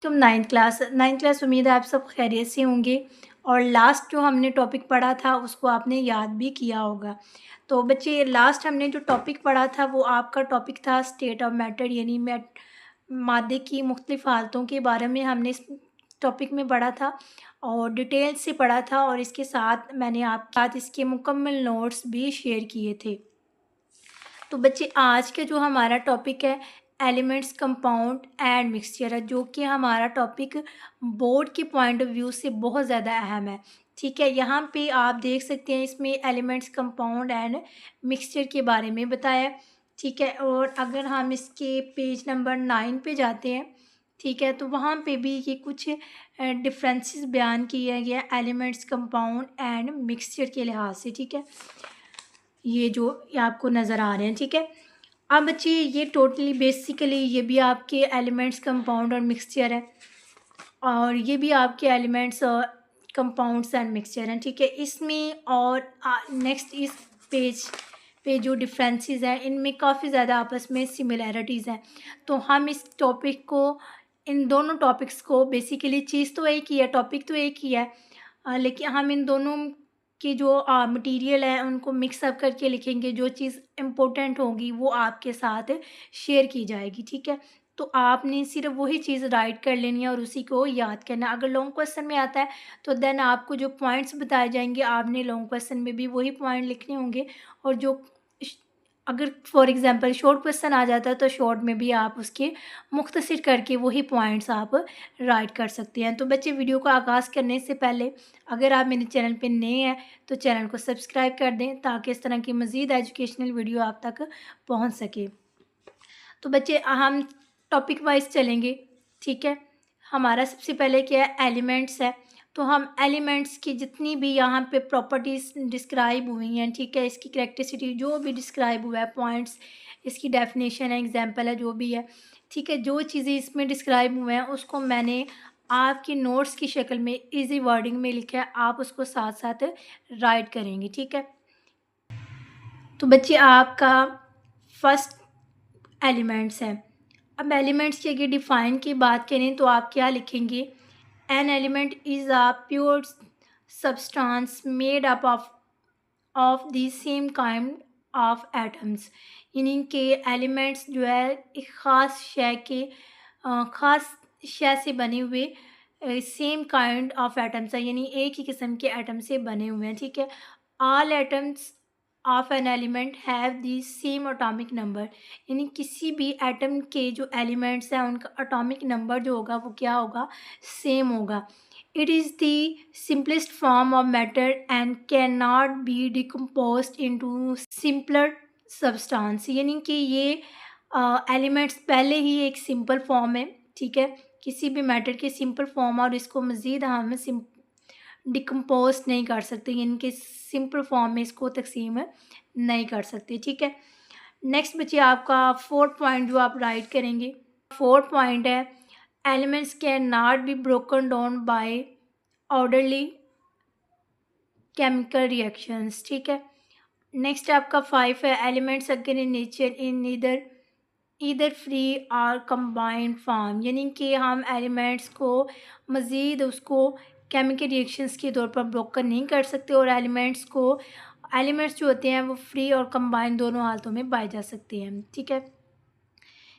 तुम ninth class उम्मीद है आप सब खैरियत से होंगे और लास्ट जो हमने टॉपिक पढ़ा था उसको आपने याद भी किया होगा। तो बच्चे लास्ट हमने जो टॉपिक पढ़ा था वो आपका टॉपिक था स्टेट ऑफ मैटर यानी मादे की मुख्तलिफ़ हालतों के बारे में हमने इस टॉपिक में पढ़ा था और डिटेल से पढ़ा था और इसके साथ मैंने आपके साथ इसके मुकम्मल नोट्स भी शेयर किए थे। तो बच्चे आज का जो हमारा टॉपिक है एलिमेंट्स कंपाउंड एंड मिक्सचर है जो कि हमारा टॉपिक बोर्ड के पॉइंट ऑफ व्यू से बहुत ज़्यादा अहम है। ठीक है, यहाँ पे आप देख सकते हैं इसमें एलिमेंट्स कंपाउंड एंड मिक्सचर के बारे में बताया है। ठीक है, और अगर हम इसके पेज नंबर 9 पे जाते हैं, ठीक है, तो वहाँ पे भी ये कुछ डिफरेंसेस बयान किया गया एलिमेंट्स कंपाउंड एंड मिक्सचर के लिहाज से। ठीक है, ये आपको नज़र आ रहे हैं। ठीक है, अब बच्चे ये टोटली बेसिकली ये भी आपके एलिमेंट्स कंपाउंड और मिक्सचर है और ये भी आपके एलिमेंट्स और कंपाउंड्स एंड मिक्सचर हैं। ठीक है, इसमें और नेक्स्ट इस पेज पे जो डिफरेंसेस हैं इनमें काफ़ी ज़्यादा आपस में सिमिलैरिटीज़ हैं। तो हम इस टॉपिक को इन दोनों टॉपिक्स को बेसिकली चीज़ तो एक ही है, टॉपिक तो एक ही है, लेकिन हम इन दोनों की जो मटेरियल है उनको मिक्स अप करके लिखेंगे। जो चीज़ इम्पोर्टेंट होगी वो आपके साथ शेयर की जाएगी। ठीक है, तो आपने सिर्फ वही चीज़ राइट कर लेनी है और उसी को याद करना है। अगर लॉन्ग क्वेश्चन में आता है तो देन आपको जो पॉइंट्स बताए जाएंगे आपने लॉन्ग क्वेश्चन में भी वही पॉइंट लिखने होंगे और जो श- अगर फॉर एग्जांपल शॉर्ट क्वेश्चन आ जाता है तो शॉर्ट में भी आप उसके मुख्तसर करके वही पॉइंट्स आप राइट कर सकते हैं। तो बच्चे वीडियो को आगाज़ करने से पहले अगर आप मेरे चैनल पे नए हैं तो चैनल को सब्सक्राइब कर दें ताकि इस तरह की मज़ीद एजुकेशनल वीडियो आप तक पहुंच सके। तो बच्चे हम टॉपिक वाइज चलेंगे। ठीक है, हमारा सबसे पहले क्या है एलिमेंट्स है। तो हम एलिमेंट्स की जितनी भी यहाँ पे प्रॉपर्टीज़ डिस्क्राइब हुई हैं, ठीक है, इसकी करैक्टरिस्टिक जो भी डिस्क्राइब हुआ है, पॉइंट्स, इसकी डेफिनेशन है, एग्जांपल है, जो भी है, ठीक है, जो चीज़ें इसमें डिस्क्राइब हुए हैं उसको मैंने आपके नोट्स की शक्ल में इजी वर्डिंग में लिखा है, आप उसको साथ साथ राइट करेंगे। ठीक है, तो बच्चे आपका फर्स्ट एलिमेंट्स हैं। अब एलिमेंट्स की अगर डिफ़ाइन की बात करें तो आप क्या लिखेंगे? An element is a pure substance made up of the same kind of atoms. यानी कि एलिमेंट्स जो है एक ख़ास शय के ख़ास शय से बने हुए सेम काइंड ऑफ एटम्स हैं, यानी एक ही किस्म के एटम से बने हुए हैं। ठीक है, all atoms of an element have the same atomic number. यानी किसी भी एटम के जो एलिमेंट्स हैं उनका एटॉमिक नंबर जो होगा वो क्या होगा? सेम होगा। It is the simplest form of matter and can not be decomposed into simpler substance. यानी कि ये एलिमेंट्स पहले ही एक सिंपल फॉर्म है। ठीक है, किसी भी मैटर के सिंपल फॉर्म और इसको मज़ीद हम डिकम्पोज नहीं कर सकते, यानी कि सिंपल फॉर्म में इसको तकसीम नहीं कर सकते। ठीक है, नेक्स्ट बच्चे आपका फोर्थ पॉइंट जो आप राइट करेंगे, फोर्थ पॉइंट है elements can not be broken down by orderly chemical reactions. ठीक है, नेक्स्ट आपका 5 है एलिमेंट्स अगर in nature in either either free और कंबाइंड फॉर्म। यानी कि हम एलिमेंट्स को मज़ीद उसको केमिकल रिएक्शंस के तौर पर ब्रोकन नहीं कर सकते और एलिमेंट्स जो होते हैं वो फ्री और कंबाइंड दोनों हालतों में पाए जा सकते हैं। ठीक है,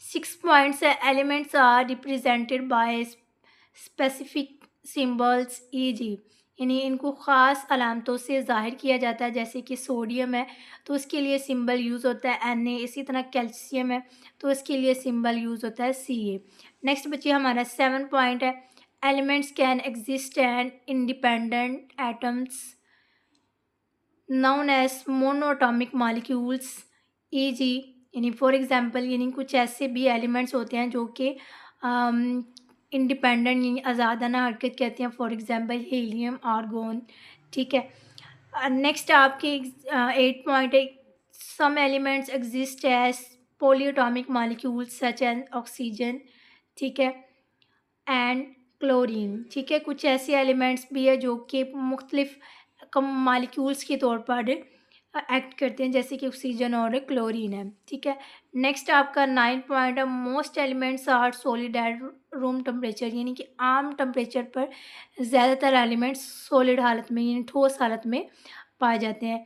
6 पॉइंट्स है elements are represented by specific symbols easy. यानी इनको ख़ास अलामतों से ज़ाहिर किया जाता है, जैसे कि सोडियम है तो उसके लिए सिंबल यूज़ होता है Na। इसी तरह कैल्शियम है तो इसके लिए सिंबल यूज़ होता है Ca। नेक्स्ट बच्चे हमारा 7 पॉइंट है elements can exist and independent atoms known as monatomic molecules e g. यानी फॉर एग्जांपल यानी कुछ ऐसे भी एलिमेंट्स होते हैं जो कि इंडिपेंडेंट यानी आज़ादाना हरकत कहते हैं, फॉर एग्जांपल हीलियम, आर्गोन। ठीक है, नेक्स्ट आपके 8 पॉइंट है some elements exist as polyatomic molecules such as oxygen. ठीक है, एंड क्लोरीन। ठीक है, कुछ ऐसे एलिमेंट्स भी है जो कि मुख्तलिफ कम मालिक्यूल्स के तौर पर एक्ट करते हैं, जैसे कि ऑक्सीजन और क्लोरीन है। ठीक है, नेक्स्ट आपका 9 पॉइंट है most elements are solid and room temperature, यानी कि आम टेम्परेचर पर ज़्यादातर एलिमेंट्स सॉलिड हालत में यानी ठोस हालत में पाए जाते हैं।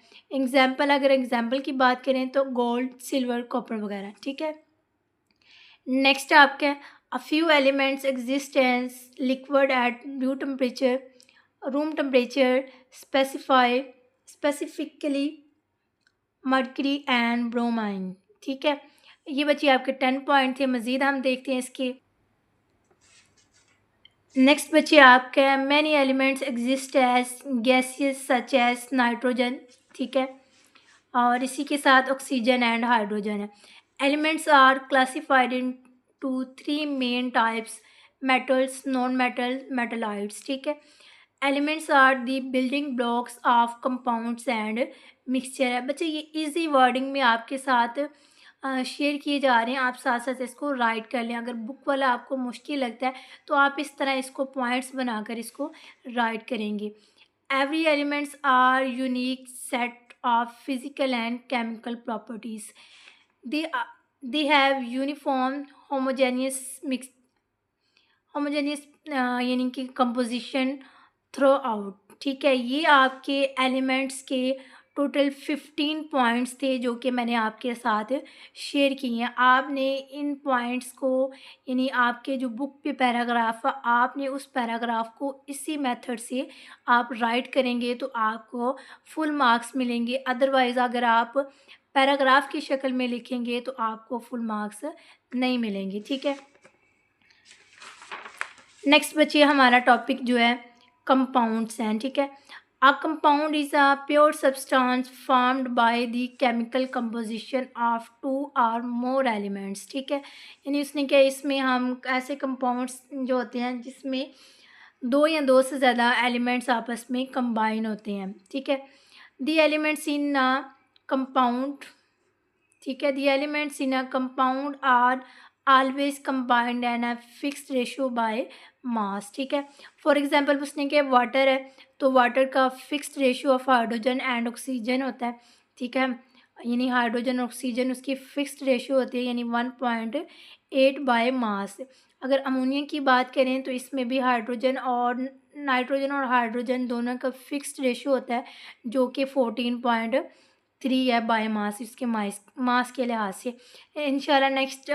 अगर एग्जांपल की बात करें तो गोल्ड, सिल्वर, कॉपर वगैरह, ठीक है। नेक्स्ट आपका a few elements exist as liquid at due temperature, room temperature specifically mercury and bromine, ठीक है। ये बच्चे आपके 10 पॉइंट थे। मज़ीद हम देखते हैं इसके। नेक्स्ट बच्चे आपका many elements exist as gases such as nitrogen, ठीक है, और इसी के साथ ऑक्सीजन एंड हाइड्रोजन है। Elements are classified into 3 main types, metals, non metal, metalloids, ठीक है। Elements are the building blocks of compounds and mixture है। बच्चे ये इजी वर्डिंग में आपके साथ शेयर किए जा रहे हैं, आप साथ साथ इसको राइट कर लें। अगर बुक वाला आपको मुश्किल लगता है तो आप इस तरह इसको पॉइंट्स बनाकर इसको राइट करेंगे। Every elements are unique set of physical and chemical properties, they they have uniform homogeneous यानी कि कंपोजिशन थ्रू आउट, ठीक है। ये आपके एलिमेंट्स के टोटल 15 पॉइंट्स थे जो कि मैंने आपके साथ शेयर किए हैं। आपने इन पॉइंट्स को यानी आपके जो बुक पे पैराग्राफ है, आपने उस पैराग्राफ को इसी मेथड से आप राइट करेंगे तो आपको फुल मार्क्स मिलेंगे। अदरवाइज़ अगर आप पैराग्राफ की शक्ल में लिखेंगे तो आपको फुल मार्क्स नहीं मिलेंगे, ठीक है। नेक्स्ट बच्चे हमारा टॉपिक जो है कंपाउंड्स हैं, ठीक है। A compound is a pure substance formed by the chemical composition of 2 और मोर एलिमेंट्स, ठीक है। यानी उसने क्या, इसमें हम ऐसे कंपाउंड्स जो होते हैं जिसमें 2 या 2 से ज़्यादा एलिमेंट्स आपस में कंबाइन होते हैं, ठीक है। The elements in a compound, ठीक है, the elements in a compound are always combined and a fixed ratio by mass, ठीक है। फॉर एग्जांपल उसने क्या, वाटर है तो वाटर का fixed ratio of hydrogen and oxygen होता है, ठीक है। यानी हाइड्रोजन ऑक्सीजन उसकी फिक्स्ड रेशियो होती है यानी 1.8 बाय मास। अगर अमोनिया की बात करें तो इसमें भी हाइड्रोजन और नाइट्रोजन और हाइड्रोजन दोनों का फिक्स्ड रेशियो होता है जो कि 14.3 है बाय मास, इसके मास के लिहाज से। इंशाल्लाह नेक्स्ट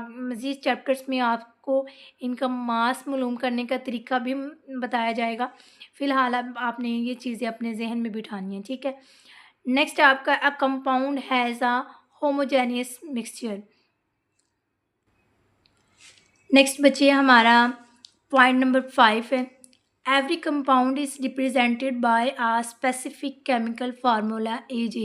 मज़ीद चैप्टर्स में आपको इनका मास मालूम करने का तरीका भी बताया जाएगा। फ़िलहाल अब आपने ये चीज़ें अपने जहन में बिठानी हैं, ठीक है। नेक्स्ट आपका a compound has a homogeneous mixture. Next बच्चे हमारा पॉइंट नंबर 5 है। Every compound is represented by a specific chemical formula AG,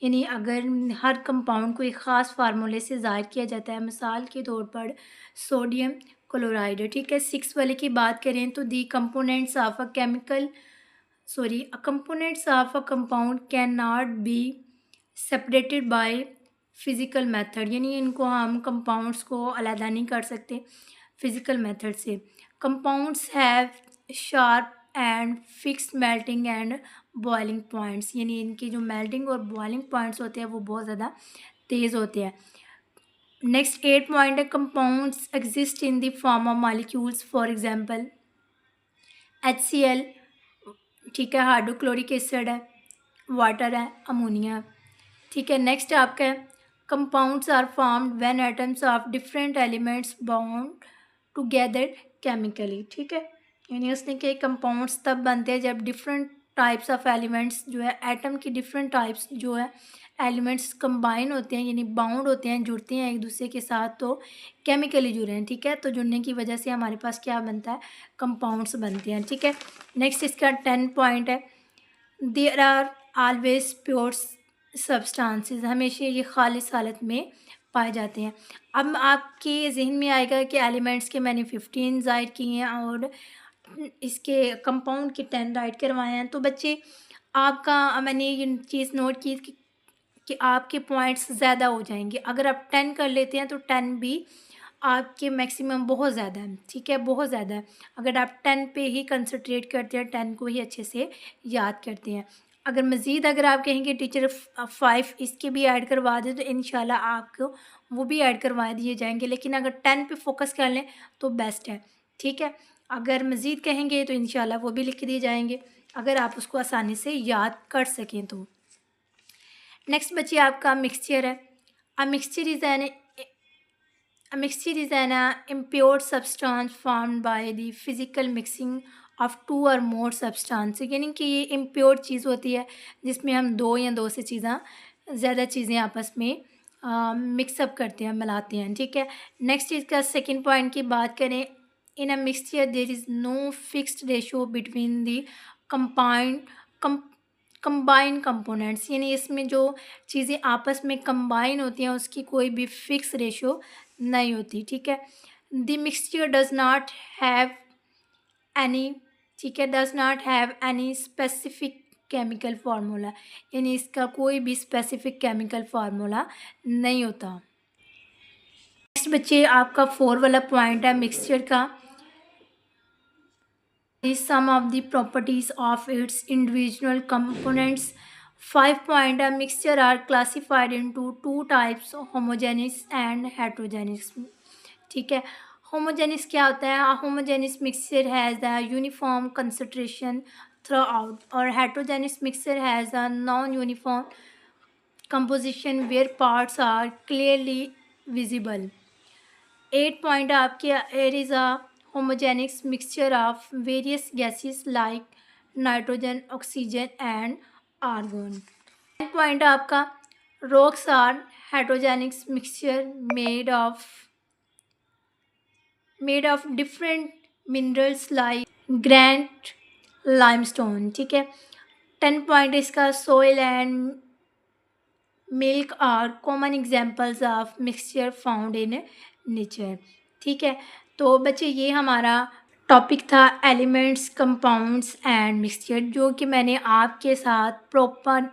यानी अगर हर कंपाउंड को एक ख़ास फार्मूले से ज़ाहिर किया जाता है। मिसाल के तौर पर सोडियम क्लोराइड, ठीक है। 6 वाले की बात करें तो the components of a compound can not be separated by physical method, यानी इनको हम कंपाउंड्स को अलग नहीं कर सकते फिज़िकल मेथड से। Compounds have sharp and fixed melting and boiling points, यानी इनकी जो मेल्टिंग और बॉइलिंग पॉइंट्स होते हैं वो बहुत ज़्यादा तेज़ होते हैं। नेक्स्ट 8 पॉइंट है, compounds exist in the form of molecules, for example HCl, ठीक है, हाइड्रोक्लोरिक एसिड है, वाटर है, अमोनिया, ठीक है। नेक्स्ट आपका है compounds are formed when atoms of different elements bound together chemically, ठीक है। यानी उसने के कंपाउंड्स तब बनते हैं जब डिफरेंट टाइप्स ऑफ एलिमेंट्स जो है, एटम की डिफरेंट टाइप्स जो है एलिमेंट्स कंबाइन होते हैं यानी बाउंड होते हैं, जुड़ते हैं एक दूसरे के साथ, तो केमिकली जुड़े हैं, ठीक है। तो जुड़ने की वजह से हमारे पास क्या बनता है, कंपाउंड्स बनते हैं, ठीक है। नेक्स्ट इसका 10 पॉइंट है, there are always pure substances, हमेशा ये खालिस हालत में पाए जाते हैं। अब आपके जहन में आएगा कि एलिमेंट्स के मैंने 15 ज़ाहिर किए हैं और इसके कंपाउंड के 10 राइट करवाए हैं। तो बच्चे आपका मैंने ये चीज़ नोट की कि आपके पॉइंट्स ज़्यादा हो जाएंगे। अगर आप 10 कर लेते हैं तो 10 भी आपके मैक्सिमम बहुत ज़्यादा है, ठीक है, बहुत ज़्यादा है। अगर आप 10 पे ही कंसंट्रेट करते हैं, 10 को ही अच्छे से याद करते हैं। अगर मज़ीद अगर आप कहेंगे टीचर 5 इसके भी ऐड करवा दें तो इंशाल्लाह आपको वो भी ऐड करवा दिए जाएंगे, लेकिन अगर 10 पे फोकस कर लें तो बेस्ट है, ठीक है। अगर मज़ीद कहेंगे तो इंशाल्लाह वो भी लिख दिए जाएंगे, अगर आप उसको आसानी से याद कर सकें तो। नेक्स्ट बच्चे आपका मिक्सचर है। A mixture is an A mixture is an impure substance formed by the physical mixing of two or more substance, यानी कि ये impure चीज़ होती है जिसमें हम दो या दो से ज़्यादा चीज़ें आपस में मिक्सअप करते हैं, मिलाते हैं, ठीक है। नेक्स्ट इसका सेकंड पॉइंट की बात करें, in a mixture there is no fixed ratio between the compound combine components, यानी इसमें जो चीज़ें आपस में कंबाइन होती हैं उसकी कोई भी फिक्स रेशो नहीं होती, ठीक है। The mixture does not have any, ठीक है, does not have any specific chemical formula, यानी इसका कोई भी स्पेसिफिक केमिकल फार्मूला नहीं होता। नेक्स्ट बच्चे आपका 4 वाला पॉइंट है मिक्सचर का, is some of the properties of its individual components. 5 point, a mixture are classified into two types, homogeneous and heterogeneous, ठीक है। homogeneous क्या होता है? A homogeneous mixture has the uniform concentration throughout, और heterogeneous mixture has a non-uniform composition where parts are clearly visible. 8 point आपके, air is a homogeneous mixture of various gases like nitrogen, oxygen and argon. 10 point आपका, rocks are heterogeneous mixture made of different minerals like granite, limestone, ठीक है। 10 point इसका, soil and milk are common examples of mixture found in nature, ठीक है। तो बच्चे ये हमारा टॉपिक था एलिमेंट्स, कंपाउंड्स एंड मिक्सचर, जो कि मैंने आपके साथ प्रॉपर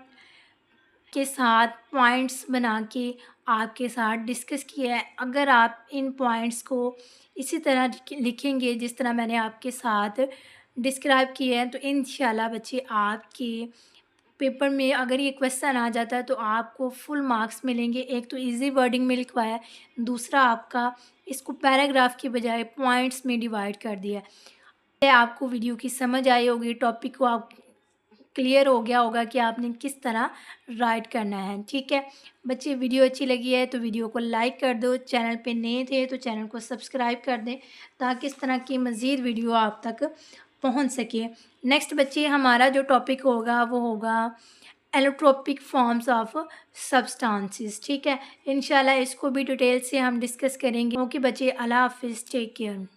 के साथ पॉइंट्स बना के आपके साथ डिस्कस किया है। अगर आप इन पॉइंट्स को इसी तरह लिखेंगे जिस तरह मैंने आपके साथ डिस्क्राइब किया है, तो इंशाल्लाह बच्चे आपके पेपर में अगर ये क्वेश्चन आ जाता है तो आपको फुल मार्क्स मिलेंगे। एक तो इजी वर्डिंग में लिखवाया है, दूसरा आपका इसको पैराग्राफ की बजाय पॉइंट्स में डिवाइड कर दिया है। आपको वीडियो की समझ आई होगी, टॉपिक को आप क्लियर हो गया होगा कि आपने किस तरह राइट करना है, ठीक है। बच्चे वीडियो अच्छी लगी है तो वीडियो को लाइक कर दो, चैनल पे नए थे तो चैनल को सब्सक्राइब कर दें ताकि इस तरह की मज़ीद वीडियो आप तक पहुंच सके। नेक्स्ट बच्चे हमारा जो टॉपिक होगा वो होगा एलोट्रोपिक फॉर्म्स ऑफ सब्सटेंसेस, ठीक है। इंशाल्लाह इसको भी डिटेल से हम डिस्कस करेंगे। ओके बच्चे, अल्लाह हाफिज़, टेक केयर।